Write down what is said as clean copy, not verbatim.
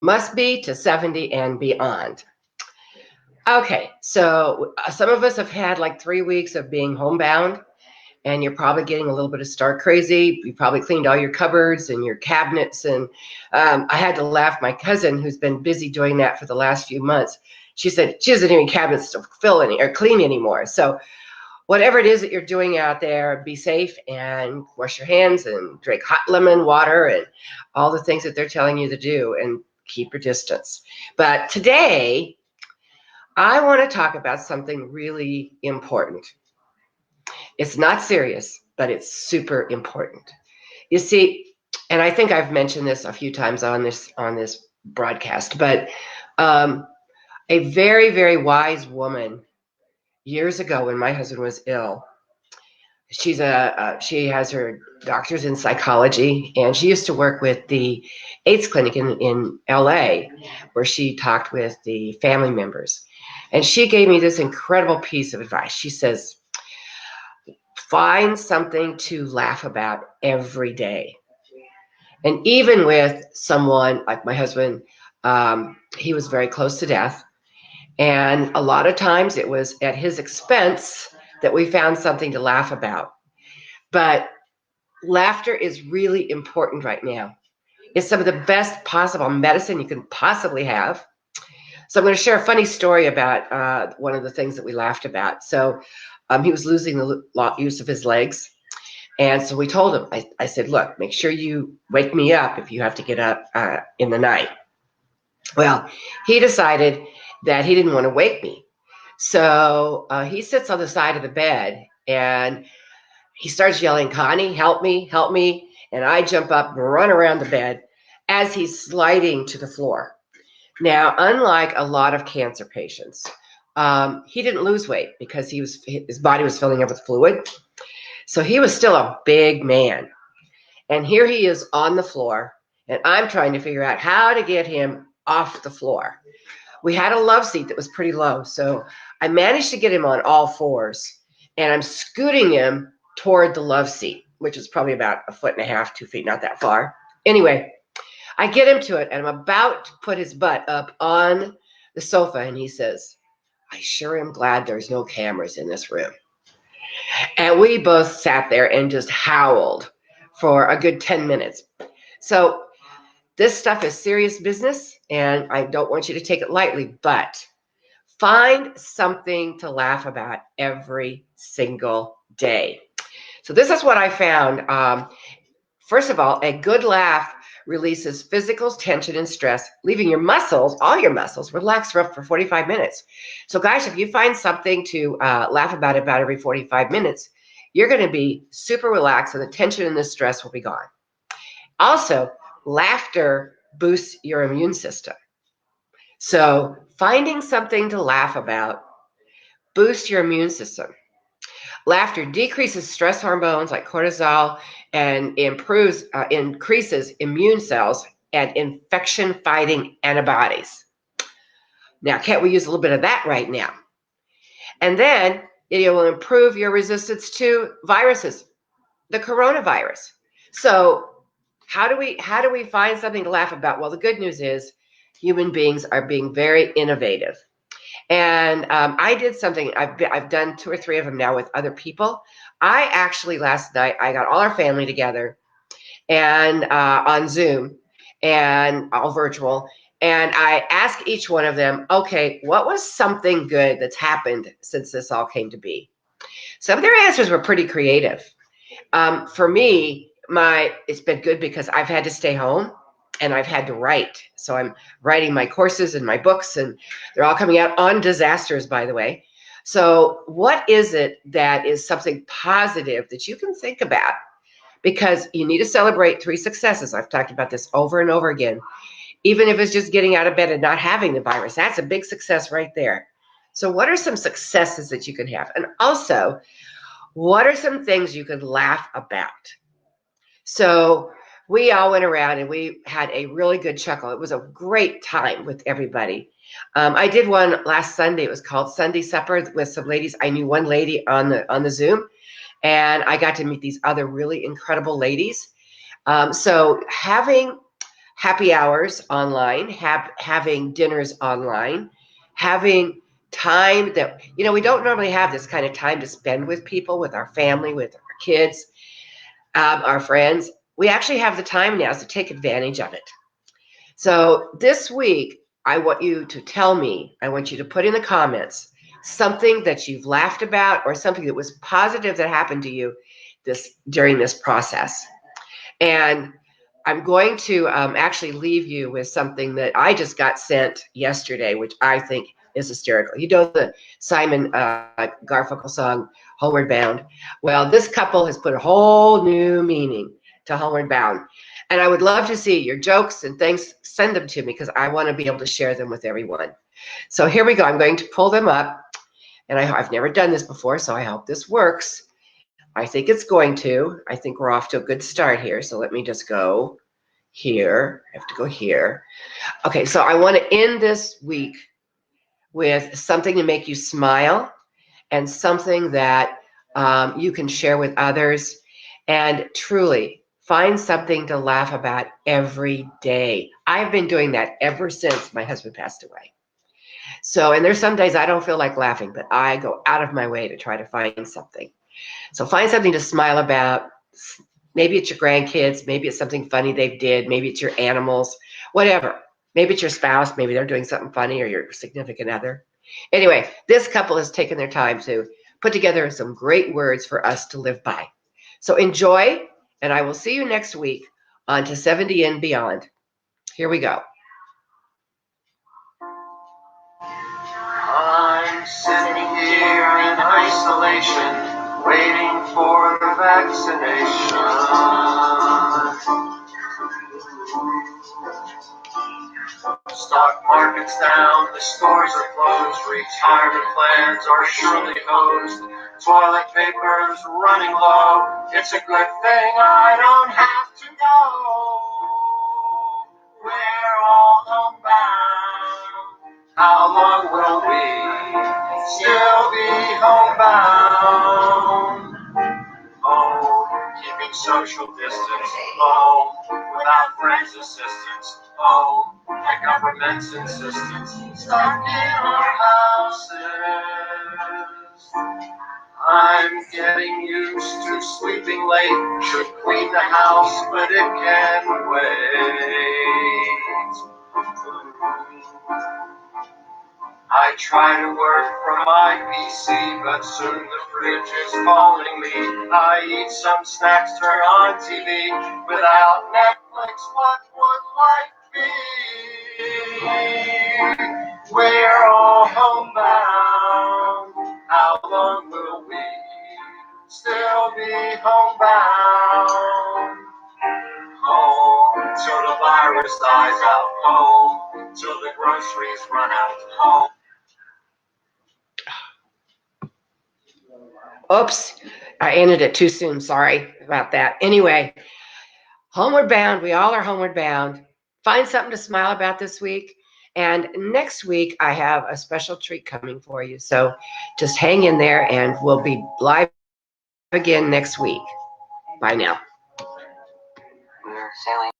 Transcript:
Must be to 70 and beyond. Okay, so some of us have had like 3 weeks of being homebound, and you're probably getting a little bit of stark crazy. You probably cleaned all your cupboards and your cabinets. And I had to laugh. My cousin, who's been busy doing that for the last few months, she said she doesn't even cabinets to fill any or clean anymore. So whatever it is that you're doing out there, be safe and wash your hands and drink hot lemon water and all the things that they're telling you to do, and keep your distance. But today, I want to talk about something really important. It's not serious, but it's super important. You see, and I think I've mentioned this a few times on this broadcast, but um, a very, very wise woman years ago when my husband was ill, she has her doctor's in psychology, and she used to work with the AIDS clinic in LA, where she talked with the family members. And she gave me this incredible piece of advice. She says, find something to laugh about every day. And even with someone like my husband, he was very close to death. And a lot of times it was at his expense that we found something to laugh about. But laughter is really important right now. It's some of the best possible medicine you can possibly have. So I'm going to share a funny story about one of the things that we laughed about. So he was losing the use of his legs. And so we told him, I said, look, make sure you wake me up if you have to get up in the night. Well, he decided that he didn't want to wake me. So he sits on the side of the bed and he starts yelling, Connie, help me, help me. And I jump up and run around the bed as he's sliding to the floor. Now, unlike a lot of cancer patients, he didn't lose weight because his body was filling up with fluid. So he was still a big man. And here he is on the floor, and I'm trying to figure out how to get him off the floor. We had a love seat that was pretty low, so I managed to get him on all fours, and I'm scooting him toward the love seat, which is probably about 1.5 feet, 2 feet, not that far. Anyway, I get him to it, and I'm about to put his butt up on the sofa, and he says, I sure am glad there's no cameras in this room. And we both sat there and just howled for a good 10 minutes. So this stuff is serious business, and I don't want you to take it lightly, but find something to laugh about every single day. So this is what I found. First of all, a good laugh releases physical tension and stress, leaving your muscles, all your muscles, relaxed for 45 minutes. So guys, if you find something to laugh about every 45 minutes, you're going to be super relaxed and the tension and the stress will be gone. Also, laughter boosts your immune system. So finding something to laugh about boosts your immune system. Laughter decreases stress hormones like cortisol and increases immune cells and infection-fighting antibodies. Now, can't we use a little bit of that right now? And then it will improve your resistance to viruses, the coronavirus. So how do we find something to laugh about? Well, the good news is human beings are being very innovative. And I did something, I've done 2 or 3 of them now with other people. I actually, last night, I got all our family together and on Zoom and all virtual. And I asked each one of them, okay, what was something good that's happened since this all came to be? Some of their answers were pretty creative. For me, it's been good because I've had to stay home and I've had to write. So I'm writing my courses and my books, and they're all coming out on disasters, by the way. So what is it that is something positive that you can think about? Because you need to celebrate 3 successes. I've talked about this over and over again. Even if it's just getting out of bed and not having the virus, that's a big success right there. So what are some successes that you can have? And also, what are some things you could laugh about? So we all went around and we had a really good chuckle. It was a great time with everybody. I did one last Sunday. It was called Sunday Supper with some ladies. I knew one lady on the Zoom, and I got to meet these other really incredible ladies. So having happy hours online, having dinners online, having time that, we don't normally have this kind of time to spend with people, with our family, with our kids, our friends. We actually have the time now to take advantage of it. So this week, I want you to tell me, I want you to put in the comments something that you've laughed about or something that was positive that happened to you during this process. And I'm going to actually leave you with something that I just got sent yesterday, which I think is hysterical. You know the Simon Garfunkel song, Homeward Bound? Well, this couple has put a whole new meaning to Homeward Bound. And I would love to see your jokes and things. Send them to me because I want to be able to share them with everyone. So here we go. I'm going to pull them up. And I've never done this before, so I hope this works. I think it's going to. I think we're off to a good start here. So let me just go here. I have to go here. Okay, so I want to end this week with something to make you smile and something that you can share with others. And truly, find something to laugh about every day. I've been doing that ever since my husband passed away. So, and there's some days I don't feel like laughing, but I go out of my way to try to find something. So find something to smile about. Maybe it's your grandkids. Maybe it's something funny they did. Maybe it's your animals, whatever. Maybe it's your spouse. Maybe they're doing something funny or your significant other. Anyway, this couple has taken their time to put together some great words for us to live by. So enjoy, and I will see you next week on To 70 and Beyond. Here we go. I'm sitting here in isolation, waiting for the vaccination. Stock market's down, the stores are closed, retirement plans are surely hosed, toilet paper's running low. It's a good thing I don't have to go. We're all homebound. How long will we still be homebound? Oh, keeping social distance. Oh, without friends' assistance. Oh, my government's insistence. Stuck in our houses. I'm getting used to sleeping late. Should clean the house, but it can wait. I try to work from my PC, but soon the fridge is calling me. I eat some snacks, turn on TV. Without Netflix, what would life be? We're all homebound. How long will we still be homebound? Home till the virus dies out. Home till the groceries run out. Home. Oops, I ended it too soon. Sorry about that. Anyway, homeward bound. We all are homeward bound. Find something to smile about this week. And next week, I have a special treat coming for you. So just hang in there and we'll be live again next week. Bye now. We're sailing.